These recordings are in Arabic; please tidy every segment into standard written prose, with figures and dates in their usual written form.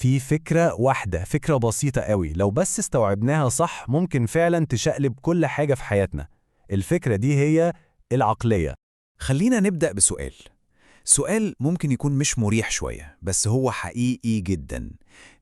في فكرة واحدة، فكرة بسيطة قوي، لو بس استوعبناها صح ممكن فعلا تشقلب كل حاجة في حياتنا. الفكرة دي هي العقلية. خلينا نبدأ بسؤال. سؤال ممكن يكون مش مريح شوية، بس هو حقيقي جدا.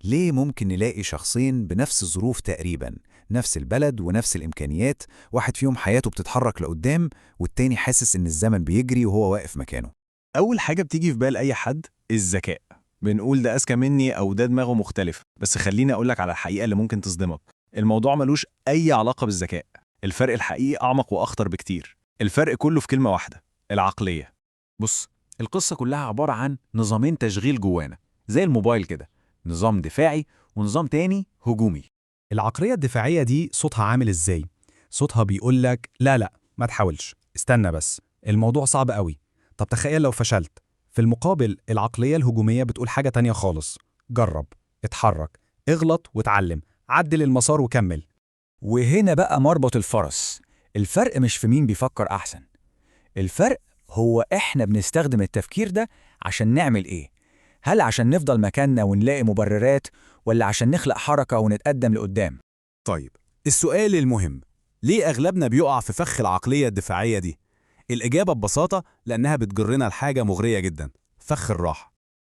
ليه ممكن نلاقي شخصين بنفس الظروف تقريبا، نفس البلد ونفس الإمكانيات، واحد فيهم حياته بتتحرك لقدام والتاني حاسس إن الزمن بيجري وهو واقف مكانه؟ أول حاجة بتيجي في بال أي حد الذكاء. بنقول ده أذكى مني أو ده دماغه مختلف، بس خليني أقولك على الحقيقة اللي ممكن تصدمك. الموضوع ملوش أي علاقة بالذكاء. الفرق الحقيقي أعمق وأخطر بكتير. الفرق كله في كلمة واحدة: العقلية. بص، القصة كلها عبارة عن نظامين تشغيل جوانا، زي الموبايل كده، نظام دفاعي ونظام تاني هجومي. العقلية الدفاعية دي صوتها عامل إزاي؟ صوتها بيقولك لا لا، ما تحاولش، استنى بس، الموضوع صعب قوي، طب تخيل لو فشلت. في المقابل العقلية الهجومية بتقول حاجة تانية خالص: جرب، اتحرك، اغلط واتعلم، عدل المسار وكمل. وهنا بقى مربط الفرس. الفرق مش في مين بيفكر أحسن، الفرق هو إحنا بنستخدم التفكير ده عشان نعمل إيه؟ هل عشان نفضل مكاننا ونلاقي مبررات، ولا عشان نخلق حركة ونتقدم لقدام؟ طيب، السؤال المهم: ليه أغلبنا بيقع في فخ العقلية الدفاعية دي؟ الإجابة ببساطة لأنها بتجرنا لحاجة مغرية جدا: فخ الراحة.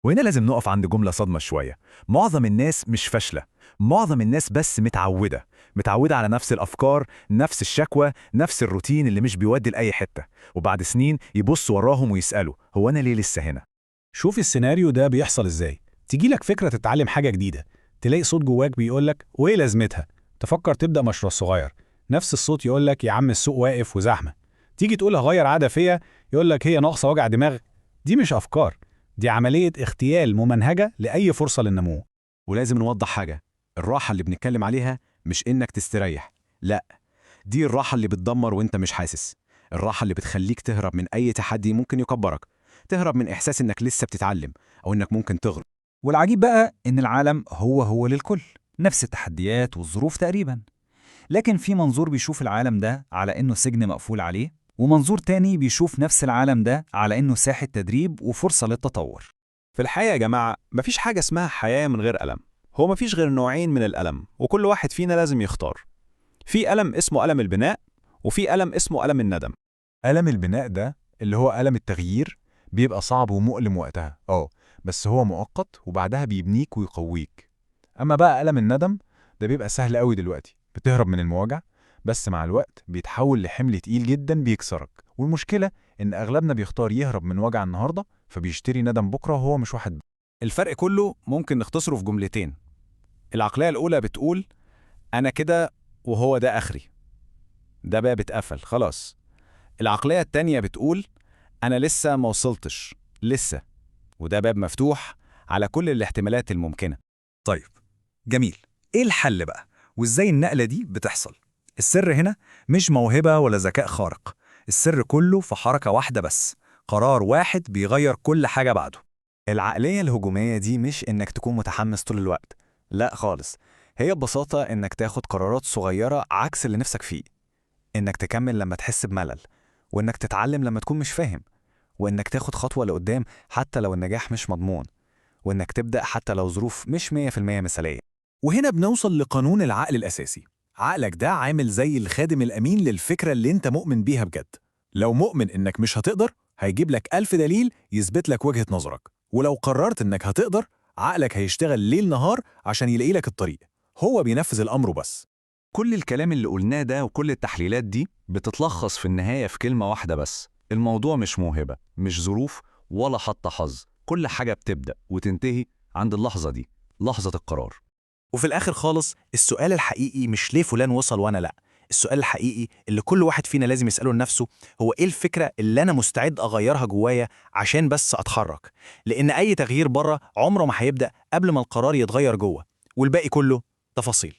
وهنا لازم نقف عند جملة صدمة شوية. معظم الناس مش فاشلة، معظم الناس بس متعودة على نفس الأفكار، نفس الشكوى، نفس الروتين اللي مش بيودي لأي حتة، وبعد سنين يبصوا وراهم ويسألوا: هو أنا ليه لسه هنا؟ شوف السيناريو ده بيحصل إزاي. تجيلك فكرة تتعلم حاجة جديدة، تلاقي صوت جواك بيقولك وإيه لازمتها؟ تفكر تبدأ مشروع صغير، نفس الصوت يقولك يا عم السوق واقف وزحمة. تيجي تقول هغير عادة فيا، يقولك هي ناقصة وجع دماغ. دي مش أفكار، دي عملية اغتيال ممنهجة لأي فرصة للنمو. ولازم نوضح حاجة: الراحة اللي بنتكلم عليها مش إنك تستريح، لا، دي الراحة اللي بتدمر وإنت مش حاسس. الراحة اللي بتخليك تهرب من أي تحدي ممكن يكبرك، تهرب من إحساس إنك لسه بتتعلم أو إنك ممكن تغلط. والعجيب بقى إن العالم هو للكل، نفس التحديات والظروف تقريبا، لكن في منظور بيشوف العالم ده على إنه سجن مقفول عليه، ومنظور تاني بيشوف نفس العالم ده على إنه ساحة تدريب وفرصة للتطور. في الحقيقة يا جماعة مفيش حاجة اسمها حياة من غير ألم. هو مفيش غير نوعين من الألم، وكل واحد فينا لازم يختار. في ألم اسمه ألم البناء، وفي ألم اسمه ألم الندم. ألم البناء ده اللي هو ألم التغيير بيبقى صعب ومؤلم وقتها، بس هو مؤقت وبعدها بيبنيك ويقويك. أما بقى ألم الندم ده بيبقى سهل قوي دلوقتي، بتهرب من المواجع، بس مع الوقت بيتحول لحمل تقيل جدا بيكسرك. والمشكلة إن أغلبنا بيختار يهرب من وجع النهاردة فبيشتري ندم بكرة وهو مش واحد. الفرق كله ممكن نختصره في جملتين. العقلية الأولى بتقول أنا كده وهو ده آخري، ده باب اتقفل خلاص. العقلية التانية بتقول أنا لسه ما وصلتش، لسه، وده باب مفتوح على كل الاحتمالات الممكنة. طيب، جميل. إيه الحل بقى؟ وإزاي النقلة دي بتحصل؟ السر هنا مش موهبة ولا ذكاء خارق، السر كله في حركة واحدة بس، قرار واحد بيغير كل حاجة بعده. العقلية الهجومية دي مش إنك تكون متحمس طول الوقت، لا خالص. هي ببساطة إنك تاخد قرارات صغيرة عكس اللي نفسك فيه، إنك تكمل لما تحس بملل، وإنك تتعلم لما تكون مش فاهم، وإنك تاخد خطوة لقدام حتى لو النجاح مش مضمون، وإنك تبدأ حتى لو ظروف مش 100% مثالية. وهنا بنوصل لقانون العقل الأساسي. عقلك ده عامل زي الخادم الأمين للفكرة اللي انت مؤمن بيها بجد. لو مؤمن إنك مش هتقدر، هيجيب لك 1000 دليل يثبت لك وجهة نظرك. ولو قررت إنك هتقدر، عقلك هيشتغل ليل نهار عشان يلاقي لك الطريق. هو بينفذ الأمر بس. كل الكلام اللي قلناه ده وكل التحليلات دي بتتلخص في النهاية في كلمة واحدة بس: الموضوع مش موهبة، مش ظروف، ولا حتى حظ. كل حاجة بتبدأ وتنتهي عند اللحظة دي، لحظة القرار. وفي الآخر خالص، السؤال الحقيقي مش ليه فلان وصل وأنا لأ. السؤال الحقيقي اللي كل واحد فينا لازم يسأله لنفسه هو إيه الفكرة اللي أنا مستعد أغيرها جوايا عشان بس أتحرك. لأن أي تغيير بره عمره ما هيبدأ قبل ما القرار يتغير جوه، والباقي كله تفاصيل.